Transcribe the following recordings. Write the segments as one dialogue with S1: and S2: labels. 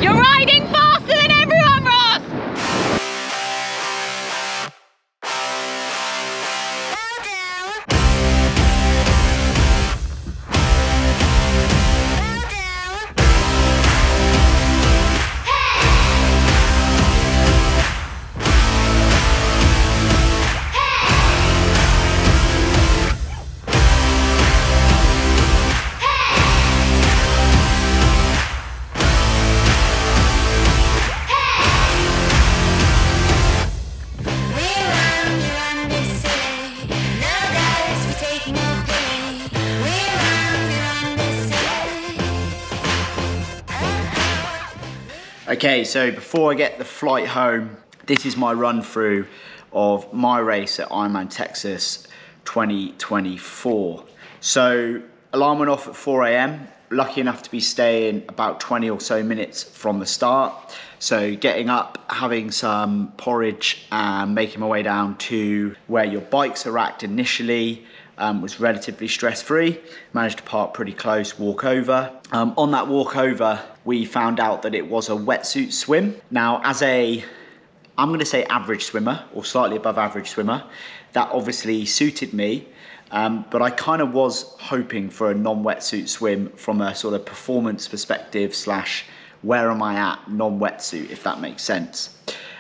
S1: You're riding faster than everyone, Ross!
S2: Okay, so before I get the flight home, this is my run through of my race at IRONMAN Texas 2024. So alarm went off at 4 AM, lucky enough to be staying about 20 or so minutes from the start. So getting up, having some porridge and making my way down to where your bikes are racked initially was relatively stress-free. Managed to park pretty close, walk over. On that walk over, we found out that it was a wetsuit swim. Now, as I'm gonna say average swimmer or slightly above average swimmer, that obviously suited me. But I kind of was hoping for a non-wetsuit swim from a sort of performance perspective slash where am I at non-wetsuit, if that makes sense.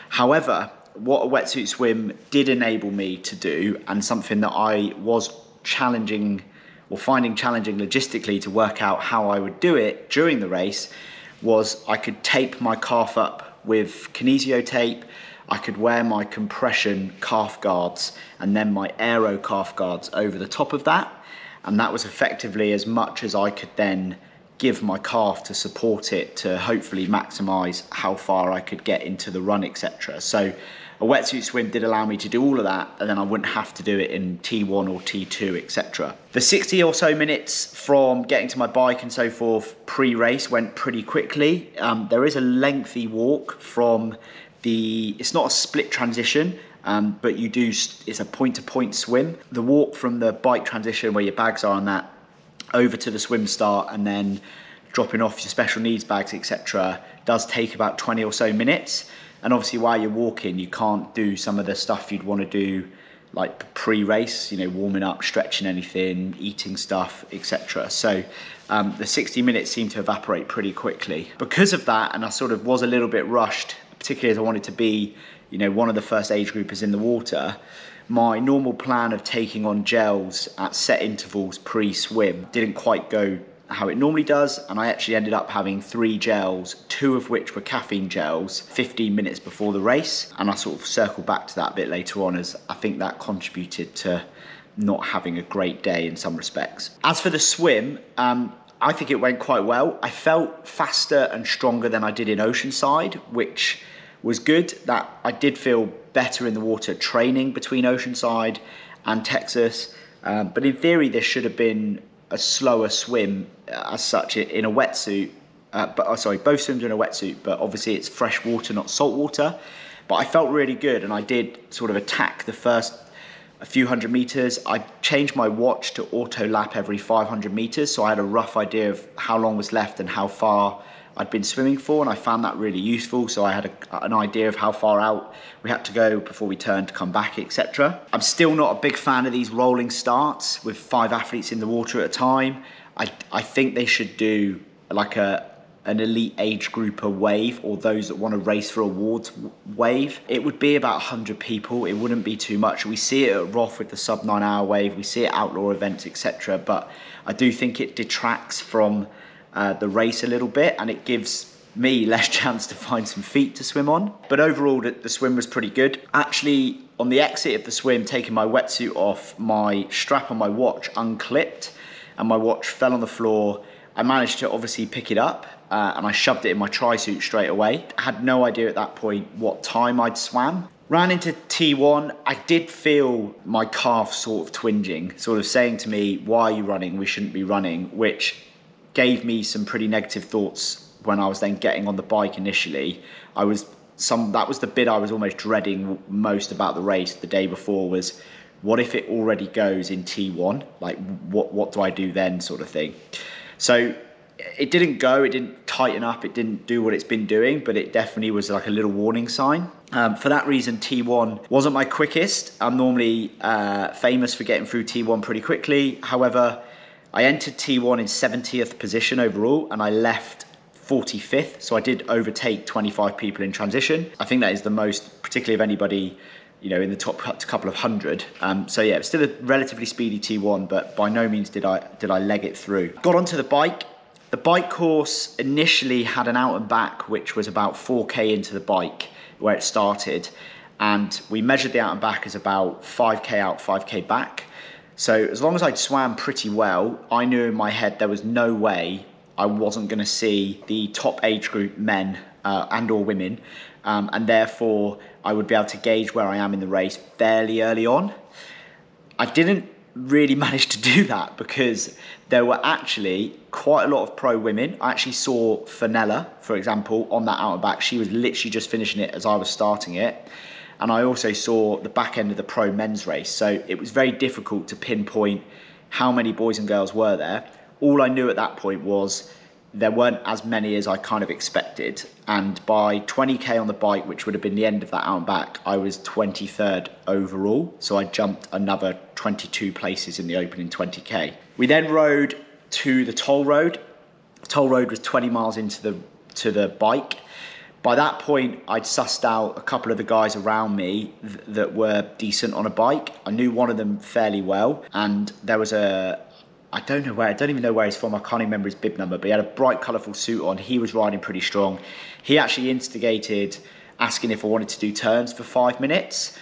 S2: However, what a wetsuit swim did enable me to do, and something that I was finding challenging logistically to work out how I would do it during the race, was I could tape my calf up with kinesio tape. I could wear my compression calf guards and then my aero calf guards over the top of that. And that was effectively as much as I could then give my calf to support it to hopefully maximize how far I could get into the run, etc. So a wetsuit swim did allow me to do all of that, and then I wouldn't have to do it in T1 or T2, etc. The 60 or so minutes from getting to my bike and so forth pre-race went pretty quickly. There is a lengthy walk from it's not a split transition, but it's a point-to-point swim. The walk from the bike transition where your bags are on that over to the swim start and then dropping off your special needs bags, etc., does take about 20 or so minutes. And obviously while you're walking, you can't do some of the stuff you'd want to do like pre-race, you know, warming up, stretching anything, eating stuff, etc. So the 60 minutes seemed to evaporate pretty quickly. Because of that, and I sort of was a little bit rushed, particularly as I wanted to be, you know, one of the first age groupers in the water, my normal plan of taking on gels at set intervals pre-swim didn't quite go how it normally does, and I actually ended up having 3 gels, 2 of which were caffeine gels, 15 minutes before the race. And I sort of circled back to that a bit later on, as I think that contributed to not having a great day in some respects. As for the swim, I think it went quite well. I felt faster and stronger than I did in Oceanside, which was good. That I did feel better in the water training between Oceanside and Texas. But in theory, this should have been a slower swim as such in a wetsuit. Both swims are in a wetsuit, but obviously it's fresh water, not salt water. But I felt really good, and I did sort of attack the first a few hundred meters. I changed my watch to auto lap every 500 meters, so I had a rough idea of how long was left and how far I'd been swimming for, and I found that really useful. So I had an idea of how far out we had to go before we turned to come back, etc. I'm still not a big fan of these rolling starts with 5 athletes in the water at a time. I think they should do like an elite age grouper wave, or those that want to race for awards wave. It would be about 100 people. It wouldn't be too much. We see it at Roth with the sub 9 hour wave. We see it at outlaw events, etc. But I do think it detracts from the race a little bit, and it gives me less chance to find some feet to swim on. But overall, the swim was pretty good. Actually, on the exit of the swim, taking my wetsuit off, my strap on my watch unclipped and my watch fell on the floor. I managed to obviously pick it up and I shoved it in my tri-suit straight away. I had no idea at that point what time I'd swam. Ran into T1, I did feel my calf sort of twinging, sort of saying to me, why are you running? We shouldn't be running, which gave me some pretty negative thoughts when I was then getting on the bike initially. That was the bit I was almost dreading most about the race the day before, was what if it already goes in T1? Like what do I do then, sort of thing. So it didn't go, it didn't tighten up, it didn't do what it's been doing, but it definitely was like a little warning sign. For that reason, T1 wasn't my quickest. I'm normally famous for getting through T1 pretty quickly. However, I entered T1 in 70th position overall, and I left 45th. So I did overtake 25 people in transition. I think that is the most, particularly of anybody, you know, in the top couple of hundred. So yeah, it's still a relatively speedy T1, but by no means did I leg it through. Got onto the bike. The bike course initially had an out and back, which was about 4K into the bike where it started. And we measured the out and back as about 5K out, 5K back. So as long as I'd swam pretty well, I knew in my head there was no way I wasn't going to see the top age group men and or women. And therefore I would be able to gauge where I am in the race fairly early on. I didn't really manage to do that because there were actually quite a lot of pro women. I actually saw Fenella, for example, on that out and back. She was literally just finishing it as I was starting it. And I also saw the back end of the pro men's race. So it was very difficult to pinpoint how many boys and girls were there. All I knew at that point was there weren't as many as I kind of expected. And by 20K on the bike, which would have been the end of that out and back, I was 23rd overall. So I jumped another 22 places in the opening 20K. We then rode to the toll road. The toll road was 20 miles into the bike. By that point, I'd sussed out a couple of the guys around me that were decent on a bike. I knew one of them fairly well. And there was I don't even know where he's from. I can't even remember his bib number, but he had a bright, colourful suit on. He was riding pretty strong. He actually instigated asking if I wanted to do turns for 5 minutes,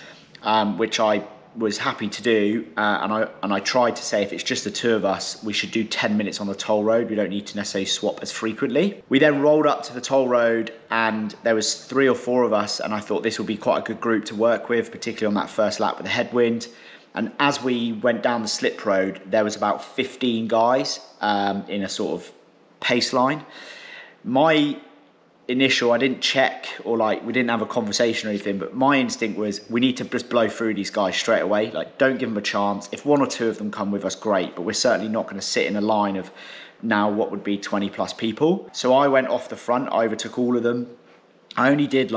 S2: which I was happy to do. And I tried to say, if it's just the two of us, we should do 10 minutes on the toll road. We don't need to necessarily swap as frequently. We then rolled up to the toll road and there was 3 or 4 of us. And I thought this would be quite a good group to work with, particularly on that first lap with the headwind. And as we went down the slip road, there was about 15 guys in a sort of pace line. My initial, I didn't check or we didn't have a conversation or anything, but my instinct was we need to just blow through these guys straight away. Don't give them a chance. If 1 or 2 of them come with us, great, but we're certainly not going to sit in a line of now what would be 20 plus people. So I went off the front, I overtook all of them. I only did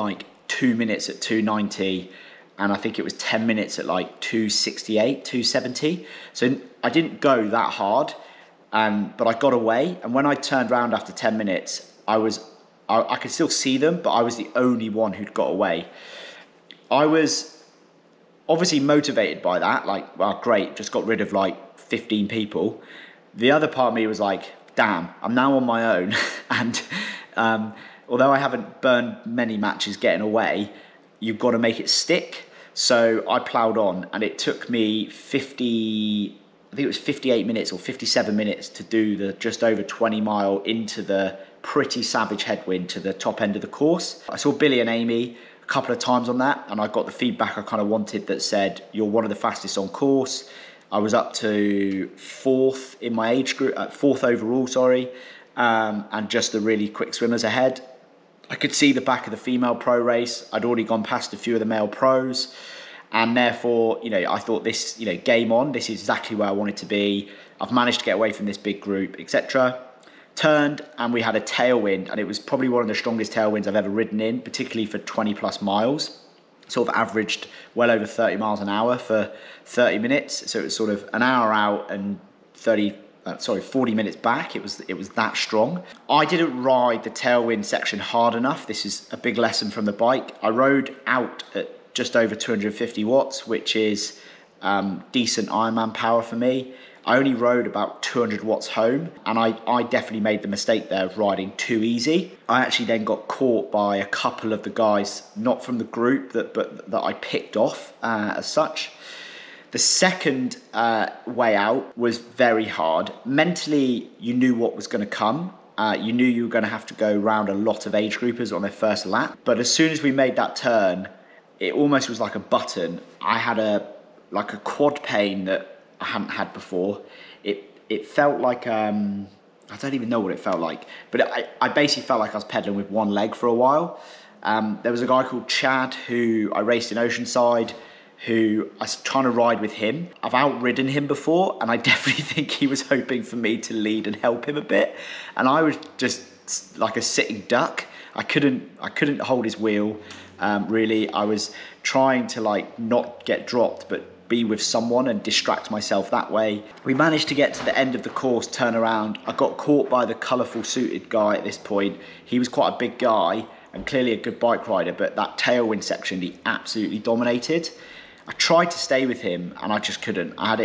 S2: 2 minutes at 290. And I think it was 10 minutes at 268, 270. So I didn't go that hard, but I got away. And when I turned around after 10 minutes, I could still see them, but I was the only one who'd got away. I was obviously motivated by that. Well, great, just got rid of 15 people. The other part of me was damn, I'm now on my own. And although I haven't burned many matches getting away, you've got to make it stick. So I ploughed on and it took me 58 minutes or 57 minutes to do the just over 20 mile into the pretty savage headwind to the top end of the course. I saw Billy and Amy a couple of times on that and I got the feedback I kind of wanted that said, you're one of the fastest on course. I was up to 4th in my age group, 4th overall, sorry, and just the really quick swimmers ahead. I could see the back of the female pro race. I'd already gone past a few of the male pros. And therefore, I thought this, game on. This is exactly where I wanted to be. I've managed to get away from this big group, etc. Turned and we had a tailwind. And it was probably one of the strongest tailwinds I've ever ridden in, particularly for 20 plus miles. Sort of averaged well over 30 miles an hour for 30 minutes. So it was sort of an hour out and 40 minutes back. It was that strong. I didn't ride the tailwind section hard enough. This is a big lesson from the bike. I rode out at just over 250 watts, which is decent Ironman power for me. I only rode about 200 watts home, and I definitely made the mistake there of riding too easy. I actually then got caught by a couple of the guys, not from the group, but that I picked off as such. The second way out was very hard. Mentally, you knew what was going to come. You knew you were going to have to go around a lot of age groupers on their first lap. But as soon as we made that turn, it almost was like a button. I had a quad pain that I hadn't had before. It felt like, I don't even know what it felt like, but I basically felt like I was pedaling with one leg for a while. There was a guy called Chad who I raced in Oceanside. who I was trying to ride with him. I've outridden him before, and I definitely think he was hoping for me to lead and help him a bit. And I was just like a sitting duck. I couldn't hold his wheel. Really, I was trying to like not get dropped, but be with someone and distract myself that way. We managed to get to the end of the course, turn around. I got caught by the colourful suited guy at this point. He was quite a big guy and clearly a good bike rider, but that tailwind section, he absolutely dominated. I tried to stay with him and I just couldn't. I had a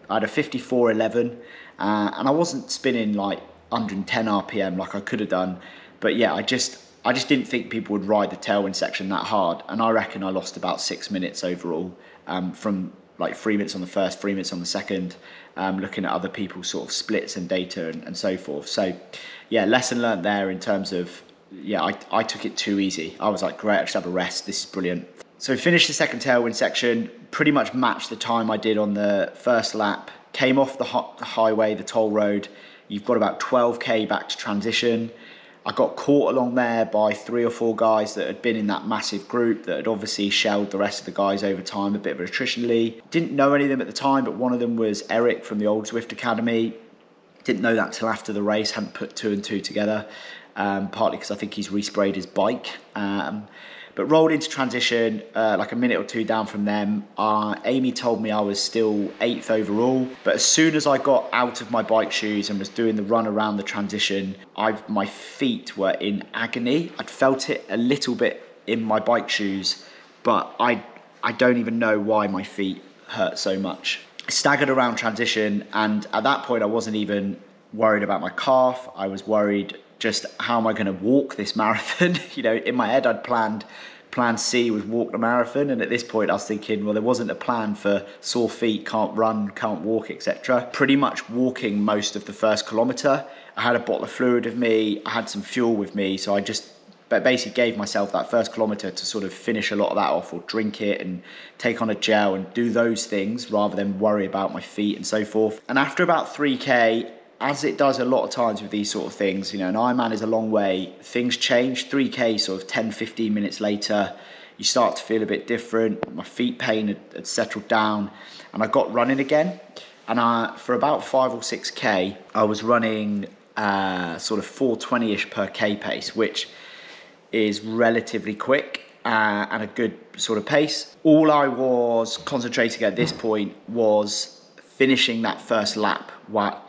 S2: 54.11 and I wasn't spinning like 110 RPM like I could have done. But yeah, I just didn't think people would ride the tailwind section that hard. And I reckon I lost about 6 minutes overall, from like 3 minutes on the first, 3 minutes on the second, looking at other people's sort of splits and data and so forth. So yeah, lesson learned there in terms of, yeah, I took it too easy. I was like, great, I should have a rest. This is brilliant. So finished the second tailwind section, pretty much matched the time I did on the first lap. Came off the highway, the toll road. You've got about 12K back to transition. I got caught along there by 3 or 4 guys that had been in that massive group that had obviously shelled the rest of the guys over time, a bit of attritionally. Didn't know any of them at the time, but one of them was Eric from the old Zwift Academy. Didn't know that till after the race, hadn't put 2 and 2 together, partly because I think he's resprayed his bike. But rolled into transition, like a minute or 2 down from them. Amy told me I was still 8th overall. But as soon as I got out of my bike shoes and was doing the run around the transition, my feet were in agony. I'd felt it a little bit in my bike shoes, but I don't even know why my feet hurt so much. I staggered around transition, and at that point I wasn't even worried about my calf. I was worried just how am I going to walk this marathon. You know, in my head I'd plan C was walk the marathon, and at this point I was thinking, well, there wasn't a plan for sore feet, can't run, can't walk, etc. Pretty much walking most of the first kilometre. I had a bottle of fluid with me, I had some fuel with me, so I just basically gave myself that first kilometre to sort of finish a lot of that off, or drink it and take on a gel and do those things rather than worry about my feet and so forth. And after about 3K, as it does a lot of times with these sort of things, you know, an Ironman is a long way, things change. 3K sort of 10, 15 minutes later, you start to feel a bit different. My feet pain had settled down and I got running again. And for about 5 or 6K, I was running sort of 420-ish per K pace, which is relatively quick and a good sort of pace. All I was concentrating at this point was finishing that first lap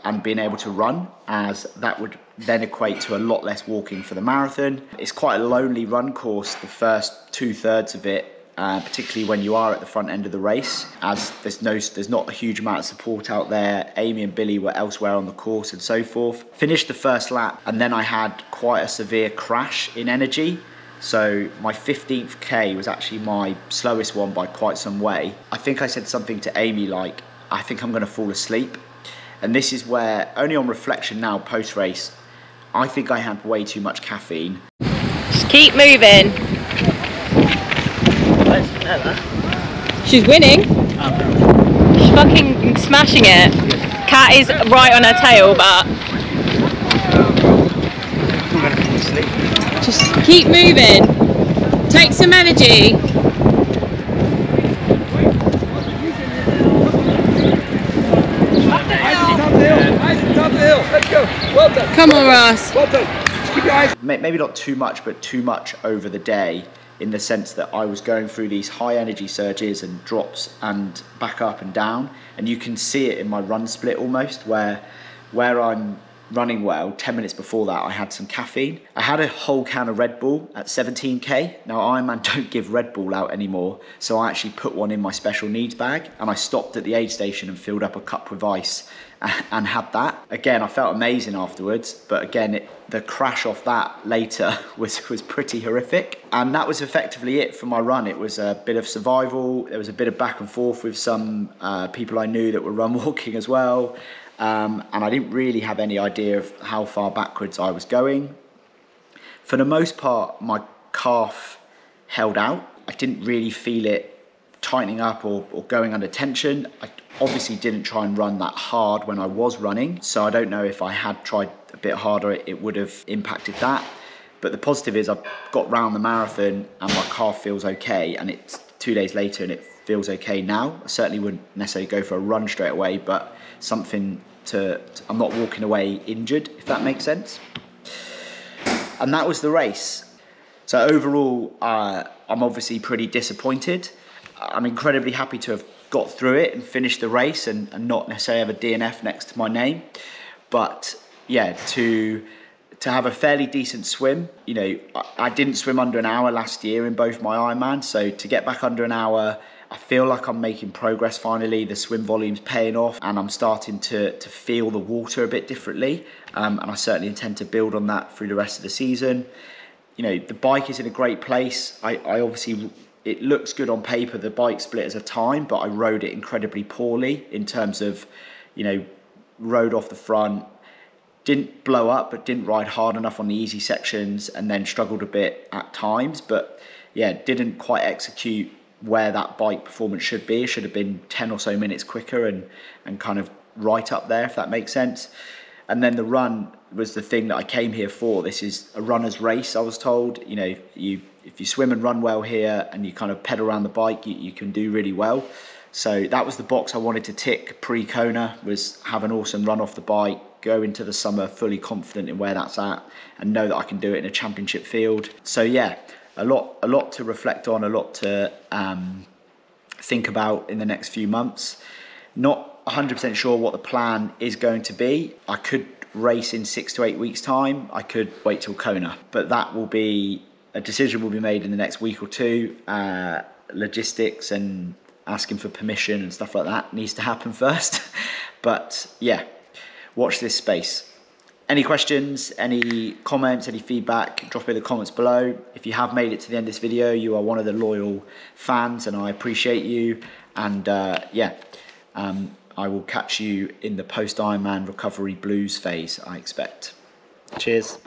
S2: and being able to run, as that would then equate to a lot less walking for the marathon. It's quite a lonely run course, the first 2/3 of it, particularly when you are at the front end of the race, as there's not a huge amount of support out there. Amy and Billy were elsewhere on the course and so forth. Finished the first lap and then I had quite a severe crash in energy. So my 15th K was actually my slowest one by quite some way. I think I said something to Amy like, I think I'm going to fall asleep. And this is where, only on reflection now, post-race, I think I had way too much caffeine.
S1: Just keep moving. She's winning. She's fucking smashing it. Kat is right on her tail, but
S2: I'm going to fall asleep.
S1: just keep moving. Take some energy.
S3: Top of the hill. Let's go. Well done.
S1: Come on, Ross.
S3: Well done. Keep your eyes.
S2: Maybe not too much, but too much over the day, in the sense that I was going through these high energy surges and drops and back up and down. And you can see it in my run split almost, where I'm running well, 10 minutes before that I had some caffeine. I had a whole can of Red Bull at 17K. Now Ironman don't give Red Bull out anymore, so I actually put one in my special needs bag and I stopped at the aid station and filled up a cup with ice and had that. Again, I felt amazing afterwards, but again, the crash off that later was pretty horrific. And that was effectively it for my run. It was a bit of survival. There was a bit of back and forth with some people I knew that were run walking as well. And I didn't really have any idea of how far backwards I was going. For the most part, my calf held out. I didn't really feel it tightening up or going under tension. I obviously didn't try and run that hard when I was running, so I don't know if I had tried a bit harder, it would have impacted that. But the positive is I got round the marathon and my calf feels okay, and it's 2 days later and it feels okay now. I certainly wouldn't necessarily go for a run straight away, but something I'm not walking away injured, if that makes sense. And that was the race. So overall, I'm obviously pretty disappointed. I'm incredibly happy to have got through it and finished the race and not necessarily have a DNF next to my name. But yeah, to have a fairly decent swim, you know, I didn't swim under an hour last year in both my Ironman. So to get back under an hour, I feel like I'm making progress finally. The swim volume's paying off and I'm starting to feel the water a bit differently. And I certainly intend to build on that through the rest of the season. You know, the bike is in a great place. I obviously, it looks good on paper, the bike split as a time, but I rode it incredibly poorly in terms of, you know, rode off the front, didn't blow up, but didn't ride hard enough on the easy sections and then struggled a bit at times. But yeah, didn't quite execute where that bike performance should be. It should have been 10 or so minutes quicker and kind of right up there, if that makes sense. And then the run was the thing that I came here for. This is a runner's race, I was told. You know, if you swim and run well here and you kind of pedal around the bike, you can do really well. So that was the box I wanted to tick pre-Kona, was have an awesome run off the bike, go into the summer fully confident in where that's at and know that I can do it in a championship field. So yeah, a lot to reflect on, a lot to think about in the next few months. Not 100% sure what the plan is going to be. I could race in 6 to 8 weeks time. I could wait till Kona, but that will be, a decision will be made in the next week or two. Logistics and asking for permission and stuff like that needs to happen first. But yeah, watch this space. Any questions, any comments, any feedback, drop it in the comments below. If you have made it to the end of this video, you are one of the loyal fans and I appreciate you. And I will catch you in the post-Ironman recovery blues phase, I expect. Cheers.